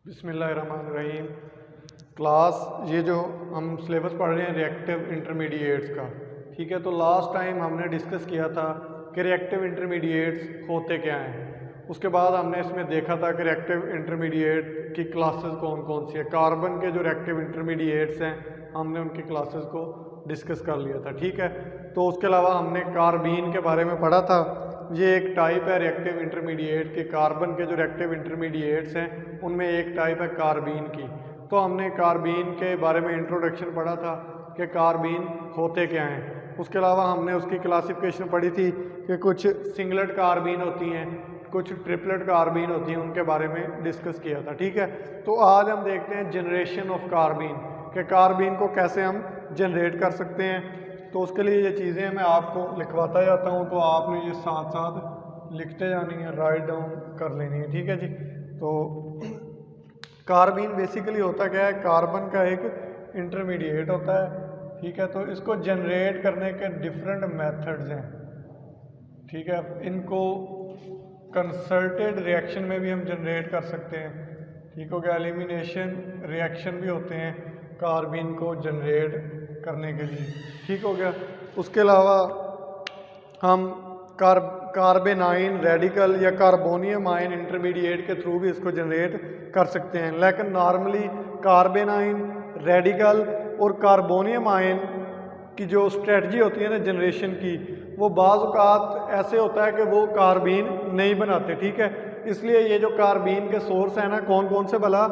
बिस्मिल्लाहिर्रहमानिर्रहीम। क्लास ये जो हम सिलेबस पढ़ रहे हैं रिएक्टिव इंटरमीडिएट्स का, ठीक है। तो लास्ट टाइम हमने डिस्कस किया था कि रिएक्टिव इंटरमीडिएट्स होते क्या हैं। उसके बाद हमने इसमें देखा था कि रिएक्टिव इंटरमीडिएट की क्लासेस कौन कौन सी है। कार्बन के जो रिएक्टिव इंटरमीडिएट्स हैं हमने उनकी क्लासेस को डिस्कस कर लिया था, ठीक है। तो उसके अलावा हमने कार्बीन के बारे में पढ़ा था। ये एक टाइप है रिएक्टिव इंटरमीडिएट के। कार्बन के जो रिएक्टिव इंटरमीडिएट्स हैं उनमें एक टाइप है कार्बीन की। तो हमने कार्बीन के बारे में इंट्रोडक्शन पढ़ा था कि कार्बीन होते क्या हैं। उसके अलावा हमने उसकी क्लासिफिकेशन पढ़ी थी कि कुछ सिंगलेट कार्बीन होती हैं, कुछ ट्रिपलेट कार्बीन होती हैं, उनके बारे में डिस्कस किया था, ठीक है। तो आज हम देखते हैं जनरेशन ऑफ कार्बीन, कि कार्बीन को कैसे हम जनरेट कर सकते हैं। तो उसके लिए ये चीज़ें मैं आपको लिखवाता जाता हूँ, तो आपने ये साथ साथ लिखते जानी है, राइट डाउन कर लेनी है, ठीक है जी। तो कार्बीन बेसिकली होता क्या है, कार्बन का एक इंटरमीडिएट होता है, ठीक है। तो इसको जनरेट करने के डिफरेंट मेथड्स हैं, ठीक है। इनको कंसर्टेड रिएक्शन में भी हम जनरेट कर सकते हैं, ठीक हो गया। एलिमिनेशन रिएक्शन भी होते हैं कार्बीन को जनरेट करने के लिए, ठीक हो गया। उसके अलावा हम कार्बेनाइन रेडिकल या कार्बोनियम आयन इंटरमीडिएट के थ्रू भी इसको जनरेट कर सकते हैं। लेकिन नॉर्मली कार्बेनाइन रेडिकल और कार्बोनियम आयन की जो स्ट्रेटजी होती है ना जनरेशन की, वो बाज़ औक़ात ऐसे होता है कि वो कार्बीन नहीं बनाते, ठीक है। इसलिए ये जो कार्बीन के सोर्स हैं ना, कौन कौन से भला,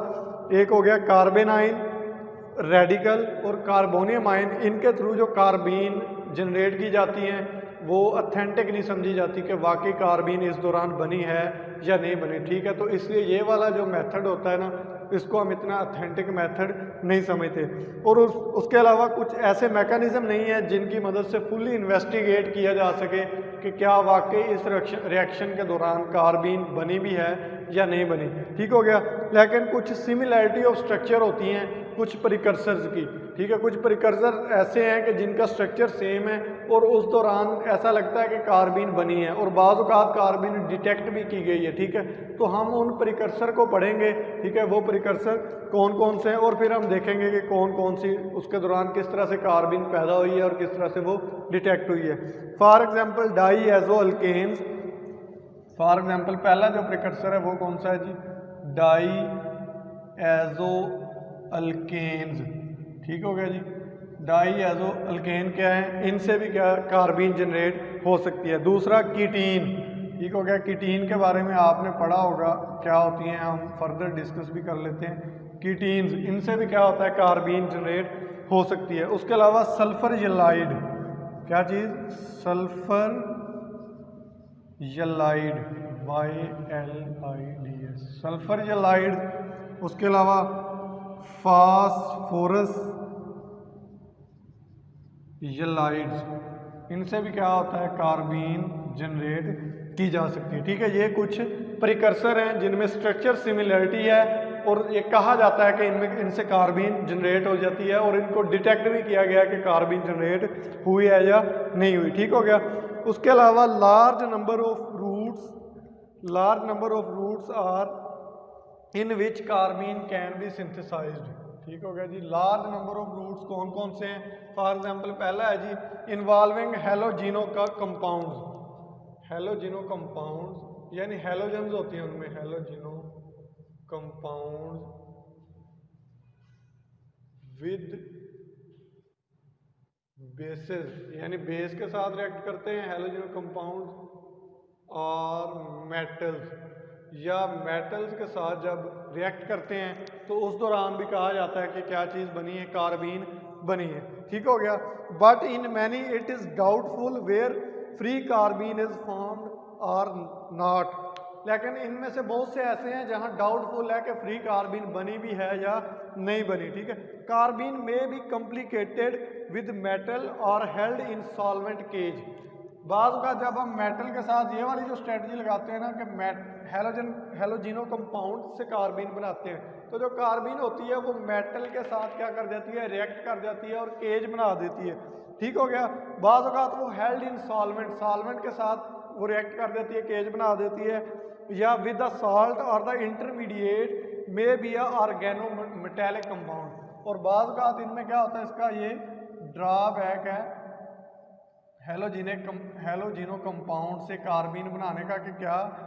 एक हो गया कार्बेनाइन रेडिकल और कार्बोनियम आयन। इनके थ्रू जो कार्बीन जनरेट की जाती हैं वो ऑथेंटिक नहीं समझी जाती कि वाकई कार्बीन इस दौरान बनी है या नहीं बनी, ठीक है। तो इसलिए ये वाला जो मेथड होता है ना, इसको हम इतना ऑथेंटिक मेथड नहीं समझते। और उसके अलावा कुछ ऐसे मैकेनिज़्म नहीं है जिनकी मदद से फुल्ली इन्वेस्टिगेट किया जा सके कि क्या वाकई इस रिएक्शन के दौरान कार्बीन बनी भी है या नहीं बनी, ठीक हो गया। लेकिन कुछ सिमिलैरिटी ऑफ स्ट्रक्चर होती हैं कुछ प्रिकर्सर्स की, ठीक है। कुछ प्रिकर्सर ऐसे हैं कि जिनका स्ट्रक्चर सेम है और उस दौरान ऐसा लगता है कि कार्बीन बनी है, और बाज़ औक़ात कार्बीन डिटेक्ट भी की गई है, ठीक है। तो हम उन प्रिकर्सर को पढ़ेंगे, ठीक है, वो प्रिकर्सर कौन कौन से हैं, और फिर हम देखेंगे कि कौन कौन सी उसके दौरान किस तरह से कार्बीन पैदा हुई है और किस तरह से वो डिटेक्ट हुई है। For example diazo alkanes. For example पहला जो प्रिकर्सर है वो कौन सा है जी, डाई एजो अल्केन्स, ठीक हो गया जी। डाई एजो अल्केन क्या है, इनसे भी क्या कार्बीन जनरेट हो सकती है। दूसरा कीटीन, ठीक हो गया। कीटीन के बारे में आपने पढ़ा होगा क्या होती हैं, हम फर्दर डिस्कस भी कर लेते हैं। कीटीन्स, इनसे भी क्या होता है, कार्बीन जनरेट हो सकती है। उसके अलावा सल्फर यलाइड, क्या चीज़, सल्फर यलाइड, YLIDS, सल्फर यलाइड। उसके अलावा फास्फोरस यलाइड्स, इनसे भी क्या होता है, कार्बीन जनरेट की जा सकती है, ठीक है। ये कुछ प्रिकर्सर हैं जिनमें स्ट्रक्चर सिमिलरिटी है और ये कहा जाता है कि इनमें इनसे कार्बीन जनरेट हो जाती है, और इनको डिटेक्ट भी किया गया कि कार्बीन जनरेट हुई है या नहीं हुई, ठीक हो गया। उसके अलावा large number of routes are in which carbene can be synthesised, ठीक हो गया जी। लार्ज नंबर ऑफ रूट्स कौन कौन से हैं, फॉर एग्जांपल पहला है जी इन्वॉल्विंग हेलोजिनो का कंपाउंड्स। हेलोजिनो कंपाउंड्स यानी हेलोजन्स होती हैं उनमें, हेलोजिनो कंपाउंड्स विद बेसेस, यानी बेस के साथ रिएक्ट करते हैं हेलोजिनो कंपाउंड्स, और मेटल्स, या मेटल्स के साथ जब रिएक्ट करते हैं तो उस दौरान भी कहा जाता है कि क्या चीज़ बनी है, कार्बीन बनी है, ठीक हो गया। But in many it is doubtful where free carbene is formed और नॉट। लेकिन इनमें से बहुत से ऐसे हैं जहां डाउटफुल है कि फ्री कार्बीन बनी भी है या नहीं बनी, ठीक है। कार्बीन में बी कॉम्प्लिकेटेड विद मेटल और हेल्ड इन सॉल्वेंट केज। बाज़ का जब हम मेटल के साथ ये वाली जो स्ट्रेटजी लगाते हैं ना कि हेलोजिनो कंपाउंड से कार्बीन बनाते हैं, तो जो कार्बीन होती है वो मेटल के साथ क्या कर जाती है, रिएक्ट कर जाती है और केज बना देती है, ठीक हो गया। बाज़ औक़ात वो हेल्ड इन सॉल्वेंट के साथ वो रिएक्ट कर देती है, केज बना देती है। या विद द सॉल्ट और the intermediate may be a organometallic compound. और बाज़ का इनमें क्या होता है, इसका ये ड्रॉबैक है हैलोजिनो कंपाउंड से कार्बीन बनाने का कि क्या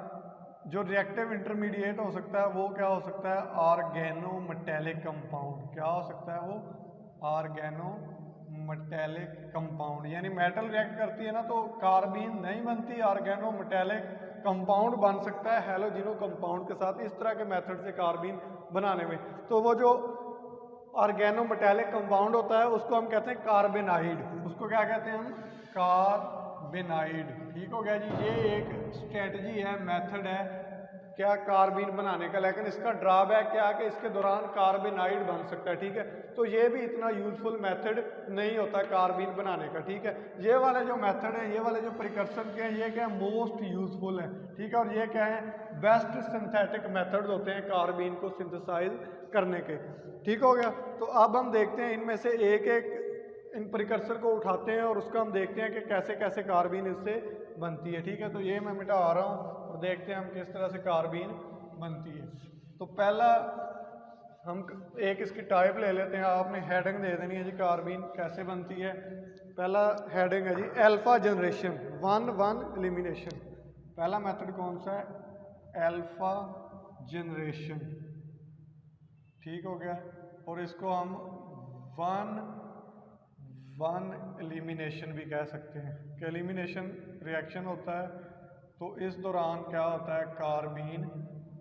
जो रिएक्टिव इंटरमीडिएट हो सकता है वो क्या हो सकता है, ऑर्गेनो मेटेलिक कंपाउंड। क्या हो सकता है वो, ऑर्गेनो मेटेलिक कंपाउंड। यानी मेटल रिएक्ट करती है ना तो कार्बीन नहीं बनती, ऑर्गेनो मेटेलिक कंपाउंड बन सकता है हैलोजिनो कंपाउंड के साथ, इस तरह के मेथड से कार्बीन बनाने में। तो वो जो ऑर्गेनो मेटेलिक कंपाउंड होता है उसको हम कहते हैं कार्बेनाइड। उसको क्या कहते हैं हम, कार्बेनाइड। ठीक हो गया जी। ये एक स्ट्रेटजी है, मेथड है क्या कार्बीन बनाने का, लेकिन इसका ड्रॉबैक क्या है कि इसके दौरान कार्बेनाइड बन सकता है। ठीक है, तो ये भी इतना यूजफुल मेथड नहीं होता कार्बीन बनाने का। ठीक है, ये वाले जो मेथड है, ये वाले जो प्रिकर्सर के हैं, ये क्या है, मोस्ट यूजफुल है। ठीक है, और ये क्या है, बेस्ट सिंथेटिक मेथड होते हैं कार्बीन को सिंथेसाइज करने के। ठीक हो गया। तो अब हम देखते हैं इनमें से एक एक इन प्रिकर्सर को उठाते हैं और उसका हम देखते हैं कि कैसे कैसे कार्बीन इससे बनती है। ठीक है, तो ये मैं मिटा रहा हूँ और देखते हैं हम किस तरह से कार्बीन बनती है। तो पहला हम एक इसकी टाइप ले लेते हैं, आपने हेडिंग दे देनी है जी कार्बीन कैसे बनती है। पहला हेडिंग है जी अल्फा जनरेशन, 1 एलिमिनेशन। पहला मेथड कौन सा है, अल्फा जनरेशन। ठीक हो गया, और इसको हम वन एलिमिनेशन भी कह सकते हैं कि एलिमिनेशन रिएक्शन होता है तो इस दौरान क्या होता है, कार्बीन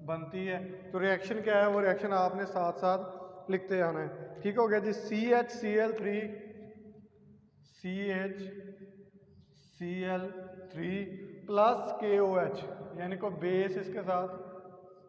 बनती है। तो रिएक्शन क्या है, वो रिएक्शन आपने साथ साथ लिखते जाना है। ठीक हो गया जी। CHCl3 प्लस KOH, यानी को बेस इसके साथ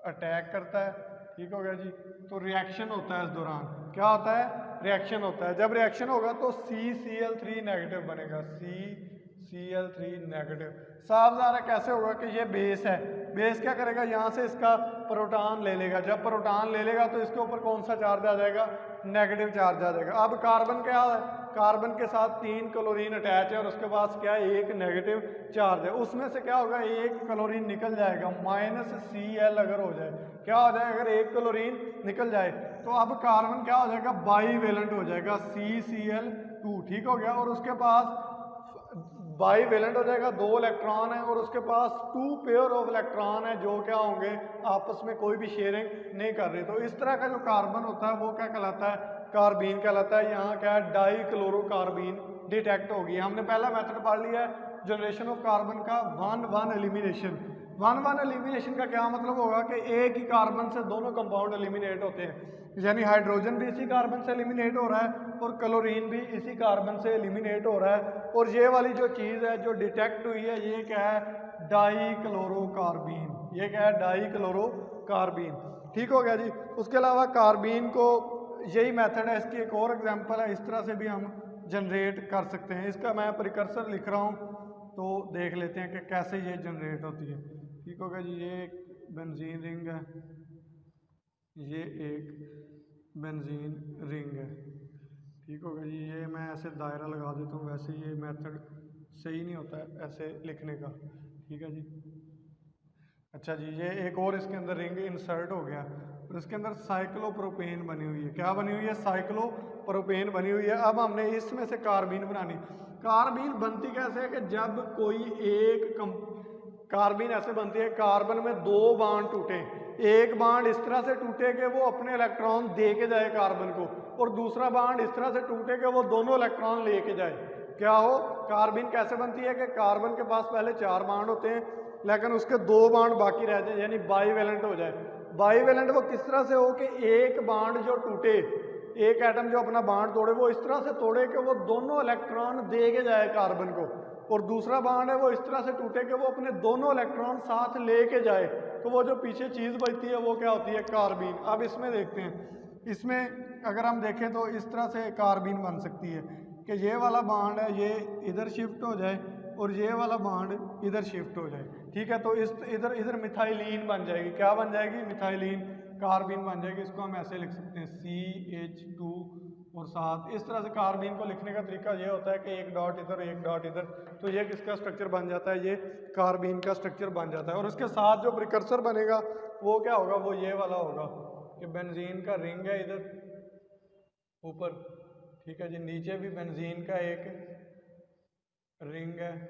अटैक करता है। ठीक हो गया जी। तो रिएक्शन होता है इस दौरान, क्या होता है, रिएक्शन होता है। जब रिएक्शन होगा तो CCl3 नेगेटिव बनेगा, CCl3 नेगेटिव। साफ ज़ाहिर है कैसे होगा कि ये बेस है, बेस क्या करेगा, यहाँ से इसका प्रोटॉन ले लेगा। जब प्रोटॉन ले लेगा तो इसके ऊपर कौन सा चार्ज आ जाएगा, नेगेटिव चार्ज आ जाएगा। अब कार्बन क्या है, कार्बन के साथ 3 क्लोरीन अटैच है और उसके पास क्या है, एक नेगेटिव चार्ज है। उसमें से क्या होगा, एक क्लोरीन निकल जाएगा, -Cl अगर हो जाए, क्या हो जाए, अगर एक क्लोरीन निकल जाए तो अब कार्बन क्या हो जाएगा, बाईवेलेंट हो जाएगा, CCl2। ठीक हो गया, और उसके पास बाईवेलेंट हो जाएगा, 2 इलेक्ट्रॉन है और उसके पास 2 पेयर ऑफ इलेक्ट्रॉन है जो क्या होंगे, आपस में कोई भी शेयरिंग नहीं कर रही। तो इस तरह का जो कार्बन होता है वो क्या कहलाता है, कार्बीन कहलाता है। यहाँ क्या है, डाईक्लोरोकार्बीन डिटेक्ट होगी। हमने पहला मेथड पढ़ लिया है जनरेशन ऑफ कार्बन का, 1 एलिमिनेशन। 1 एलिमिनेशन का क्या मतलब होगा कि एक ही कार्बन से दोनों कंपाउंड एलिमिनेट होते हैं, यानी हाइड्रोजन भी इसी कार्बन से एलिमिनेट हो रहा है और क्लोरीन भी इसी कार्बन से एलिमिनेट हो रहा है। और ये वाली जो चीज़ है जो डिटेक्ट हुई है, ये क्या है, डाईक्लोरोकार्बीन। ये क्या है, डाईक्लोरोकार्बीन। ठीक हो गया जी। उसके अलावा कार्बीन को, यही मेथड है, इसकी एक और एग्जांपल है, इस तरह से भी हम जनरेट कर सकते हैं। इसका मैं प्रिकर्सर लिख रहा हूँ तो देख लेते हैं कि कैसे ये जनरेट होती है। ठीक होगा जी। ये एक बेंजीन रिंग है, ये एक बेंजीन रिंग है। ठीक होगा जी। ये मैं ऐसे दायरा लगा देता हूँ, वैसे ये मेथड सही नहीं होता है ऐसे लिखने का। ठीक है जी। अच्छा जी, ये एक और इसके अंदर रिंग इंसर्ट हो गया और इसके अंदर साइक्लोप्रोपेन बनी हुई है। क्या बनी हुई है, साइक्लोप्रोपेन बनी हुई है। अब हमने इसमें से कार्बीन बनानी। कार्बीन बनती कैसे है कि जब कोई एक कार्बीन ऐसे बनती है, कार्बन में 2 बांड टूटे, एक बांड इस तरह से टूटे कि वो अपने इलेक्ट्रॉन दे के जाए कार्बन को, और दूसरा बांड इस तरह से टूटे कि वो दोनों इलेक्ट्रॉन लेके जाए। क्या हो, कार्बीन कैसे बनती है कि कार्बन के पास पहले 4 बांड होते हैं लेकिन उसके 2 बांड बाकी रह जाए, यानी बाईवेलेंट हो जाए। बाईवेलेंट वो किस तरह से हो कि एक बांड जो टूटे, एक एटम जो अपना बांड तोड़े, वो इस तरह से तोड़े कि वो दोनों इलेक्ट्रॉन दे के जाए कार्बन को, और दूसरा बांड है वो इस तरह से टूटे कि वो अपने दोनों इलेक्ट्रॉन साथ लेके जाए। तो वो जो पीछे चीज़ बचती है वो क्या होती है, कार्बीन। अब इसमें देखते हैं, इसमें अगर हम देखें तो इस तरह से कार्बीन बन सकती है कि ये वाला बांड है ये इधर शिफ्ट हो जाए और ये वाला बांड इधर शिफ्ट हो जाए। ठीक है, तो इस इधर इधर मिथाइलिन बन जाएगी। क्या बन जाएगी, मिथाइलिन कार्बीन बन जाएगी। इसको हम ऐसे लिख सकते हैं, CH2 और 7। इस तरह से कार्बीन को लिखने का तरीका ये होता है कि एक डॉट इधर एक डॉट इधर, तो ये किसका स्ट्रक्चर बन जाता है, ये कार्बीन का स्ट्रक्चर बन जाता है। और उसके साथ जो प्रिकर्सर बनेगा वो क्या होगा, वो ये वाला होगा कि बेंजीन का रिंग है इधर ऊपर, ठीक है जी, नीचे भी बेंजीन का एक रिंग है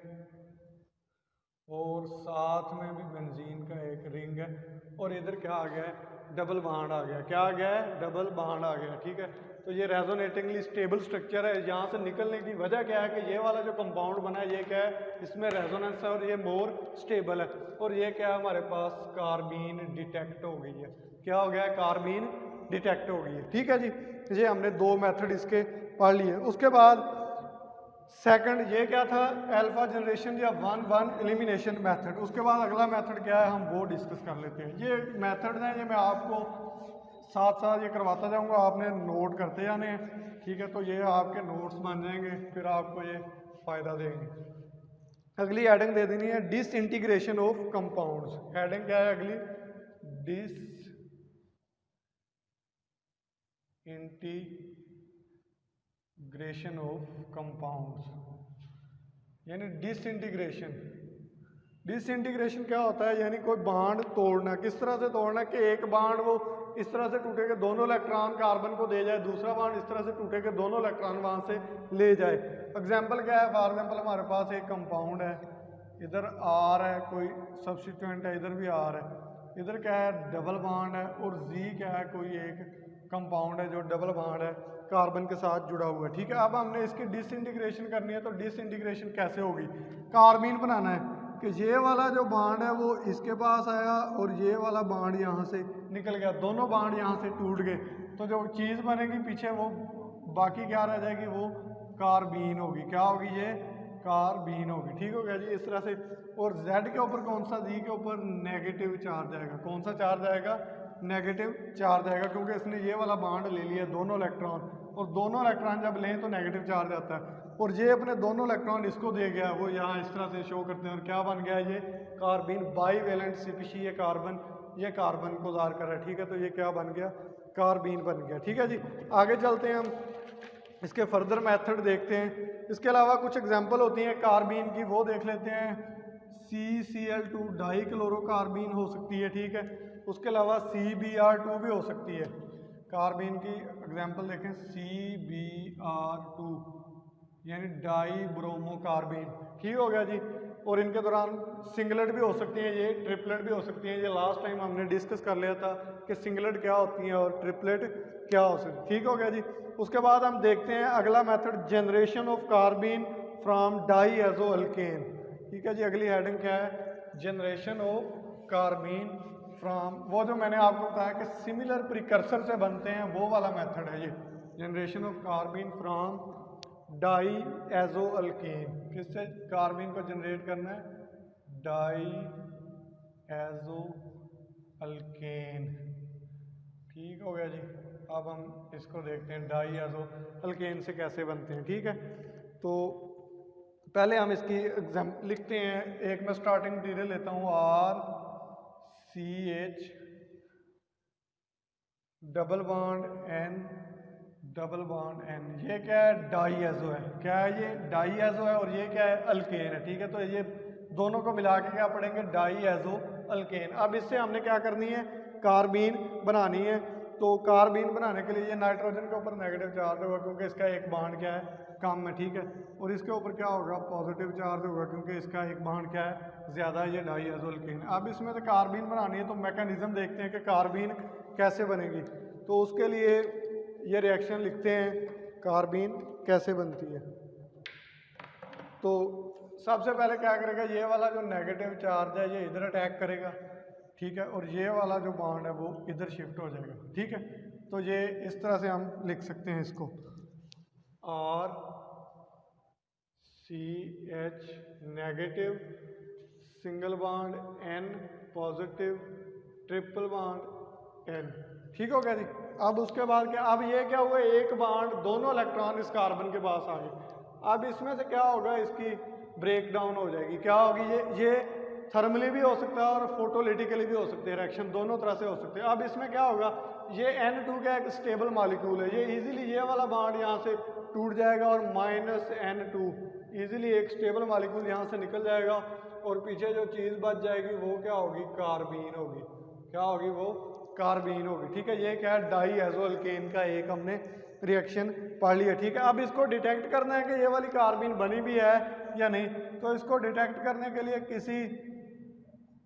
और साथ में भी बेंजीन का एक रिंग है, और इधर क्या आ गया है, डबल बॉन्ड आ गया। क्या आ गया है, डबल बॉन्ड आ गया, ठीक है। तो ये रेजोनेटिंगली स्टेबल स्ट्रक्चर है। यहाँ से निकलने की वजह क्या है कि ये वाला जो कंपाउंड बना है ये क्या है, इसमें रेजोनेंस है और ये मोर स्टेबल है। और ये क्या है, हमारे पास कार्बीन डिटेक्ट हो गई है। क्या हो गया है, कार्बीन डिटेक्ट हो गई है, ठीक है जी। ये हमने 2 मेथड इसके पढ़ लिए। उसके बाद सेकंड ये क्या था, अल्फा जनरेशन या 1-1 एलिमिनेशन मेथड। उसके बाद अगला मेथड क्या है, हम वो डिस्कस कर लेते हैं। ये मेथड हैं, ये मैं आपको साथ साथ ये करवाता जाऊंगा, आपने नोट करते जाने हैं, ठीक है। तो ये आपके नोट्स बन जाएंगे, फिर आपको ये फ़ायदा देंगे। अगली हेडिंग दे देनी है डिसइंटीग्रेशन ऑफ कंपाउंड्स। हेडिंग क्या है अगली, डिसइंटीग्रेशन ऑफ कंपाउंड्स, यानी डिसइंटीग्रेशन। डिसइंटीग्रेशन क्या होता है, यानी कोई बांड तोड़ना। किस तरह से तोड़ना कि एक बांड वो इस तरह से टूटे कि दोनों इलेक्ट्रॉन कार्बन को दे जाए, दूसरा बांड इस तरह से टूटे कि दोनों इलेक्ट्रॉन वहाँ से ले जाए। एग्जाम्पल क्या है, फॉर एग्जाम्पल हमारे पास एक कंपाउंड है, इधर आर है, कोई सब्स्टिट्यूएंट है, इधर भी आर है, इधर क्या है, डबल बांड है, और जी क्या है, कोई एक कंपाउंड है जो डबल बांड है, कार्बन के साथ जुड़ा हुआ है, ठीक है। अब हमने इसकी डिसइंटीग्रेशन करनी है, तो डिसइंटीग्रेशन कैसे होगी, कार्बीन बनाना है कि ये वाला जो बांड है वो इसके पास आया और ये वाला बांड यहाँ से निकल गया, दोनों बांड यहाँ से टूट गए, तो जो चीज़ बनेगी पीछे वो बाकी क्या रह जाएगी, वो कार्बीन होगी। क्या होगी, ये कार्बीन होगी, ठीक हो गया जी, इस तरह से। और Z के ऊपर कौन सा, जी के ऊपर नेगेटिव चार्ज आएगा। कौन सा चार्ज आएगा, नेगेटिव चार्ज आएगा, क्योंकि इसने ये वाला बांड ले लिया दोनों इलेक्ट्रॉन, और दोनों इलेक्ट्रॉन जब लें तो नेगेटिव चार्ज आता है, और ये अपने दोनों इलेक्ट्रॉन इसको दे गया, वो यहाँ इस तरह से शो करते हैं, और क्या बन गया ये कार्बीन, बाईवेलेंट स्पीशीज, ये कार्बन को जार कर रहा है, ठीक है। तो ये क्या बन गया, कार्बीन बन गया, ठीक है जी। आगे चलते हैं, हम इसके फर्दर मेथड देखते हैं। इसके अलावा कुछ एग्जांपल होती हैं कार्बीन की, वो देख लेते हैं। CCl2 डाई क्लोरोकार्बीन हो सकती है, ठीक है। उसके अलावा CBr2 भी हो सकती है। कार्बीन की एग्जांपल देखें, CBr2 यानी डाई ब्रोमोकार्बीन, ठीक हो गया जी। और इनके दौरान सिंगलेट भी हो सकती हैं, ये ट्रिपलेट भी हो सकती हैं। ये लास्ट टाइम हमने डिस्कस कर लिया था कि सिंगलेट क्या होती हैं और ट्रिपलेट क्या हो सकती है, ठीक हो गया जी। उसके बाद हम देखते हैं अगला method, generation of carbene from diazo alkane, ठीक है जी। अगली हेडिंग क्या है, जनरेशन ऑफ कार्बीन फ्रॉम, वो जो मैंने आपको बताया कि सिमिलर प्रिकर्सर से बनते हैं, वो वाला मेथड है ये, generation of carbene from diazo alkane. किससे कार्बीन को जनरेट करना है, डाई एजो अल्केन, ठीक हो गया जी। अब हम इसको देखते हैं डाई एजो अल्केन से कैसे बनते हैं, ठीक है। तो पहले हम इसकी एग्जाम लिखते हैं, एक मैं स्टार्टिंग मटीरियल लेता हूँ, RCH double bond N double bond N, ये क्या है, डाई एजो है। क्या है, ये डाई एजो है, और ये क्या है, अल्केन है, ठीक है। तो ये दोनों को मिला के क्या पढ़ेंगे, डाई एजो अल्केन। अब इससे हमने क्या करनी है, कार्बीन बनानी है। तो कार्बीन बनाने के लिए ये नाइट्रोजन के ऊपर नेगेटिव चार्ज होगा, क्योंकि इसका एक बांड क्या है, कम है, ठीक है। और इसके ऊपर क्या होगा, पॉजिटिव चार्ज होगा, क्योंकि इसका एक बांड क्या है, ज़्यादा है, ये डाई एजो अल्केन। अब इसमें से कार्बीन बनानी है, तो मैकेनिज्म देखते हैं कि कार्बीन कैसे बनेगी। तो उसके लिए ये रिएक्शन लिखते हैं, कार्बीन कैसे बनती है। तो सबसे पहले क्या करेगा, ये वाला जो नेगेटिव चार्ज है ये इधर अटैक करेगा, ठीक है, और ये वाला जो बॉन्ड है वो इधर शिफ्ट हो जाएगा, ठीक है। तो ये इस तरह से हम लिख सकते हैं इसको, RCH negative, single bond N positive, triple bond N, ठीक हो गया जी। अब उसके बाद क्या, अब ये क्या हुआ, एक बॉन्ड, दोनों इलेक्ट्रॉन इस कार्बन के पास आ गए। अब इसमें से क्या होगा, इसकी ब्रेक डाउन हो जाएगी। क्या होगी, ये थर्मली भी हो सकता है और फोटोलिटिकली भी हो सकते हैं, रिएक्शन दोनों तरह से हो सकते हैं। अब इसमें क्या होगा, ये N2 का एक स्टेबल मॉलिक्यूल है, ये इजीली ये वाला बॉन्ड यहाँ से टूट जाएगा और -N2 इजीली एक स्टेबल मॉलिक्यूल यहाँ से निकल जाएगा और पीछे जो चीज़ बच जाएगी वो क्या होगी, कार्बीन होगी। क्या होगी, वो कार्बीन होगी। ठीक है, ये क्या है, डाई एजो अल्केन का एक हमने रिएक्शन पढ़ लिया। ठीक है, अब इसको डिटेक्ट करना है कि ये वाली कार्बीन बनी भी है या नहीं। तो इसको डिटेक्ट करने के लिए किसी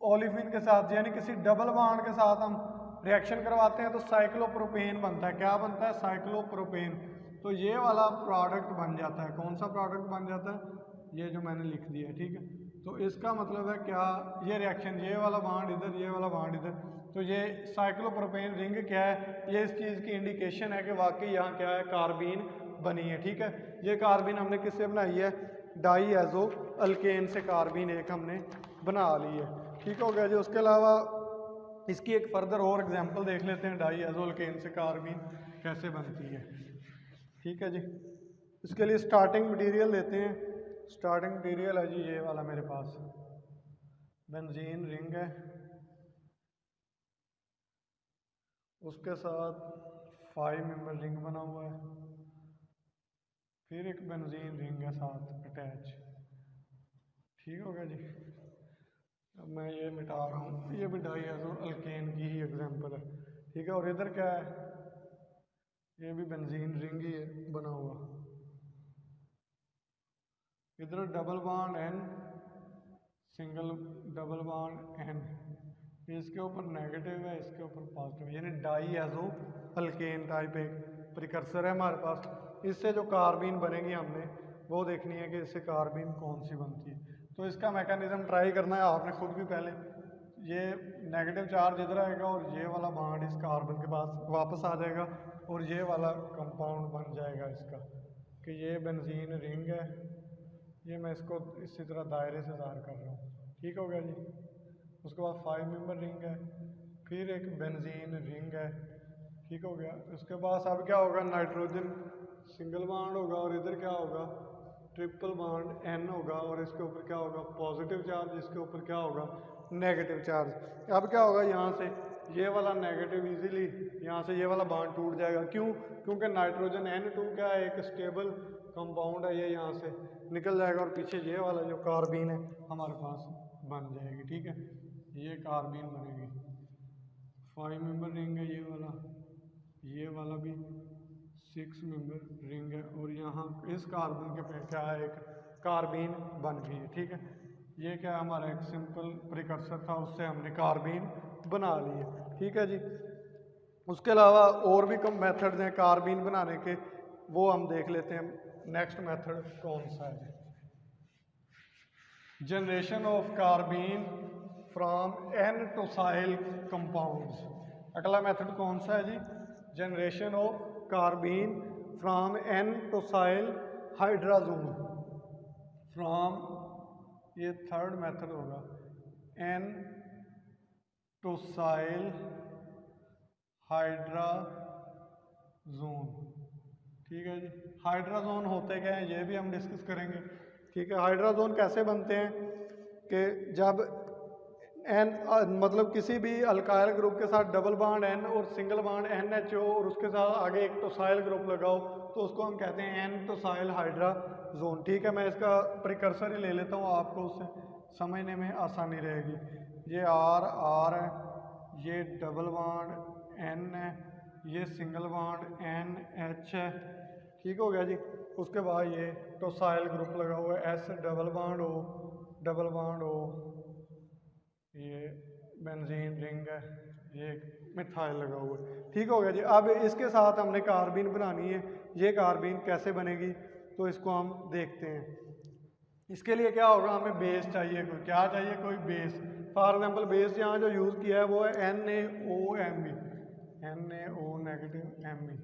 ओलिफिन के साथ यानी किसी डबल बॉन्ड के साथ हम रिएक्शन करवाते हैं तो साइक्लोप्रोपेन बनता है। क्या बनता है, साइक्लोप्रोपेन। तो ये वाला प्रोडक्ट बन जाता है। कौन सा प्रोडक्ट बन जाता है, ये जो मैंने लिख दिया। ठीक है, तो इसका मतलब है क्या, ये रिएक्शन, ये वाला बॉन्ड इधर, ये वाला बॉन्ड इधर, तो ये साइक्लोप्रोपेन रिंग क्या है, ये इस चीज़ की इंडिकेशन है कि वाकई यहाँ क्या है, कार्बीन बनी है। ठीक है, ये कार्बीन हमने किससे बनाई है, डाई एजो अल्केन से कार्बीन एक हमने बना ली है। ठीक हो गया जी। उसके अलावा इसकी एक फर्दर और एग्जांपल देख लेते हैं, डाई एजो अल्केन से कार्बीन कैसे बनती है। ठीक है जी, इसके लिए स्टार्टिंग मटेरियल लेते हैं। स्टार्टिंग मटेरियल है जी ये वाला मेरे पास, बेंजीन रिंग है, उसके साथ 5 मेंबर रिंग बना हुआ है, फिर एक बेंजीन रिंग है साथ अटैच। ठीक हो गया जी। अब मैं ये मिटा रहा हूँ, ये भी डाई एजो अल्केन की ही एग्जांपल है। ठीक है, और इधर क्या है, ये भी बेंजीन रिंग ही है बना हुआ। इधर double bond N, single double bond N, इसके ऊपर नेगेटिव है, इसके ऊपर पॉजिटिव, यानी डाई एजो अल्केन टाइप एक प्रिकर्सर है हमारे पास। इससे जो कार्बीन बनेगी हमने वो देखनी है कि इससे कार्बीन कौन सी बनती है। तो इसका मैकेनिज्म ट्राई करना है आपने खुद भी। पहले ये नेगेटिव चार्ज इधर आएगा और ये वाला बॉन्ड इस कार्बन के पास वापस आ जाएगा और ये वाला कंपाउंड बन जाएगा इसका, कि ये बेंजीन रिंग है। ये मैं इसको इसी तरह दायरे से ज़ाहिर कर रहा हूँ। ठीक हो गया जी। उसके बाद 5 मेंबर रिंग है, फिर एक बेंजीन रिंग है। ठीक हो गया। उसके बाद अब क्या होगा, नाइट्रोजन सिंगल बॉन्ड होगा और इधर क्या होगा, ट्रिपल बॉन्ड N होगा और इसके ऊपर क्या होगा, पॉजिटिव चार्ज, इसके ऊपर क्या होगा, नेगेटिव चार्ज। अब क्या होगा, यहाँ से ये वाला नेगेटिव इजीली यहाँ से ये वाला बॉन्ड टूट जाएगा। क्यों, क्योंकि नाइट्रोजन N2 क्या है, एक स्टेबल कंपाउंड है, ये यहाँ से निकल जाएगा और पीछे ये वाला जो कार्बीन है हमारे पास बन जाएगी। ठीक है, ये कार्बीन बनेगी। 5 मेंबर रिंग है ये वाला भी 6 मेंबर रिंग है और यहाँ इस कार्बन के पे क्या है, एक कार्बीन बन गई है। ठीक है, ये क्या हमारा एक सिंपल प्रिकर्सर था, उससे हमने कार्बीन बना ली है। ठीक है जी। उसके अलावा और भी कम मेथड्स हैं कार्बीन बनाने के, वो हम देख लेते हैं। नेक्स्ट मेथड कौन सा है, generation of carbene from N tosyl compounds. अगला मेथड कौन सा है जी, generation of carbene from N tosyl hydrazone. From, ये थर्ड मेथड होगा, N टोसाइल हाइड्राजोन। ठीक है जी। हाइड्राजोन होते क्या हैं ये भी हम डिस्कस करेंगे। ठीक है, हाइड्राजोन कैसे बनते हैं कि जब N मतलब किसी भी अल्काइल ग्रुप के साथ डबल बॉन्ड N और सिंगल बॉन्ड NHO और उसके साथ आगे एक टोसाइल ग्रुप लगाओ तो उसको हम कहते हैं N टोसाइल हाइड्राजोन। ठीक है, मैं इसका प्रिकर्सर ही ले लेता हूँ, आपको उससे समझने में आसानी रहेगी। ये R है, ये डबल बॉन्ड N है, ये सिंगल बॉन्ड NH है। ठीक हो गया जी। उसके बाद ये टोसाइल ग्रुप लगा हुआ है, S double bond O, double bond O, ये बेंजीन रिंग है, ये मिथाइल लगा हुआ है। ठीक हो गया जी। अब इसके साथ हमने कार्बीन बनानी है, ये कार्बीन कैसे बनेगी तो इसको हम देखते हैं। इसके लिए क्या होगा, हमें बेस चाहिए, कोई क्या चाहिए, कोई बेस। फॉर एग्जांपल बेस यहाँ जो यूज़ किया है वो है NaOMe, NaO नेगेटिव Me।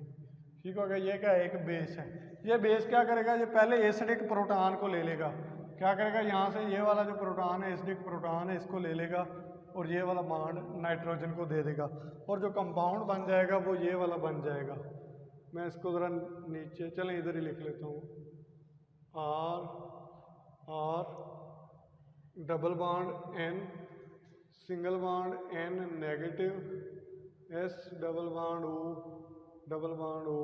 ठीक हो गया, ये क्या है, एक बेस है। ये बेस क्या करेगा, ये पहले एसिडिक प्रोटॉन को ले लेगा। क्या करेगा, यहाँ से ये वाला जो प्रोटॉन है, एसिडिक प्रोटॉन है, इसको ले लेगा और ये वाला बॉन्ड नाइट्रोजन को दे देगा और जो कंपाउंड बन जाएगा वो ये वाला बन जाएगा। मैं इसको ज़रा नीचे, चलें इधर ही लिख लेता हूँ, R double bond N, single bond N negative, S double bond O,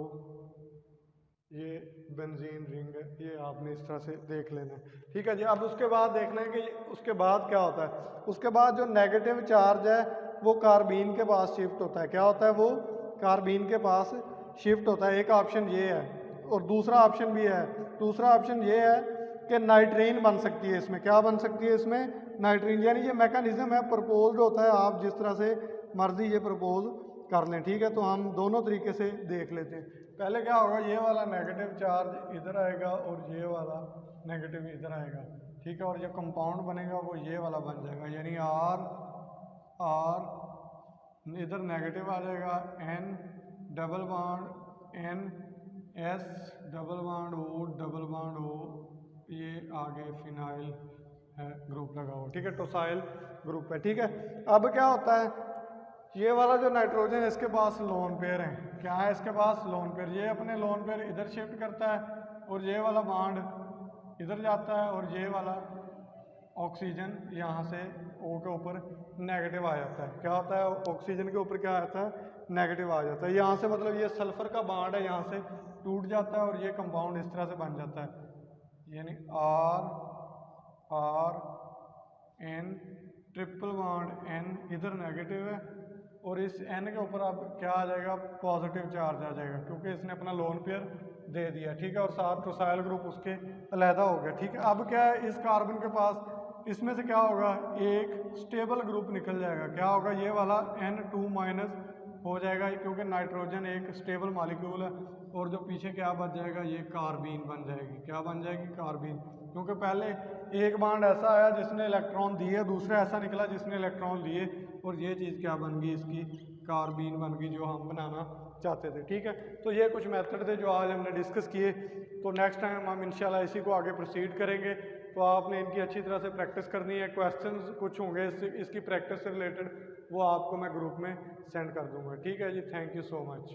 ये बेंजीन रिंग है। ये आपने इस तरह से देख लेना है, ठीक है जी। अब उसके बाद देखना है कि उसके बाद क्या होता है। उसके बाद जो नेगेटिव चार्ज है वो कार्बीन के पास शिफ्ट होता है। क्या होता है? वो कार्बीन के पास शिफ्ट होता है। एक ऑप्शन ये है और दूसरा ऑप्शन भी है। दूसरा ऑप्शन ये है कि नाइट्रीन बन सकती है इसमें। क्या बन सकती है इसमें? नाइट्रीन। यानी ये मैकेनिज्म है, प्रपोज्ड होता है। आप जिस तरह से मर्जी ये प्रपोज कर लें, ठीक है। तो हम दोनों तरीके से देख लेते हैं। पहले क्या होगा, ये वाला नेगेटिव चार्ज इधर आएगा और ये वाला नेगेटिव इधर आएगा, ठीक है। और जो कंपाउंड बनेगा वो ये वाला बन जाएगा, यानी आर इधर नेगेटिव आ जाएगा, N double bond N, S double bond O, ये आगे फिनाइल है ग्रुप लगा हुआ, ठीक है। टोसाइल ग्रुप है, ठीक है। अब क्या होता है, ये वाला जो नाइट्रोजन है इसके पास लोन पेयर है। क्या है इसके पास? Lone pair. ये अपने लोन पेयर इधर शिफ्ट करता है और ये वाला बॉन्ड इधर जाता है और ये वाला ऑक्सीजन यहाँ से O के ऊपर नेगेटिव आ जाता है। क्या होता है? ऑक्सीजन के ऊपर क्या आता है? नेगेटिव आ जाता है। यहाँ से मतलब ये सल्फर का बॉन्ड है, यहाँ से टूट जाता है और ये कंपाउंड इस तरह से बन जाता है, यानी R N triple bond N, इधर नेगेटिव है और इस N के ऊपर अब क्या आ जाएगा? पॉजिटिव चार्ज आ जाएगा, क्योंकि इसने अपना लोन पेयर दे दिया, ठीक है। और साथ टोसाइल ग्रुप उसके अलहदा हो गया, ठीक है। अब क्या है, इस कार्बन के पास इसमें से क्या होगा? एक स्टेबल ग्रुप निकल जाएगा। क्या होगा? ये वाला N2- हो जाएगा, क्योंकि नाइट्रोजन एक स्टेबल मॉलिक्यूल है। और जो पीछे क्या बच जाएगा? ये कार्बीन बन जाएगी। क्या बन जाएगी? कार्बीन। क्योंकि पहले एक बॉन्ड ऐसा आया जिसने इलेक्ट्रॉन दिए, दूसरा ऐसा निकला जिसने इलेक्ट्रॉन लिए, और ये चीज़ क्या बन गई? इसकी कार्बीन बन गई, जो हम बनाना चाहते थे, ठीक है। तो ये कुछ मेथड थे जो आज हमने डिस्कस किए। तो नेक्स्ट टाइम हम इंशाल्लाह इसी को आगे प्रोसीड करेंगे। तो आपने इनकी अच्छी तरह से प्रैक्टिस करनी है। क्वेश्चंस कुछ होंगे इसकी प्रैक्टिस से रिलेटेड, वो आपको मैं ग्रुप में सेंड कर दूंगा, ठीक है जी। Thank you so much.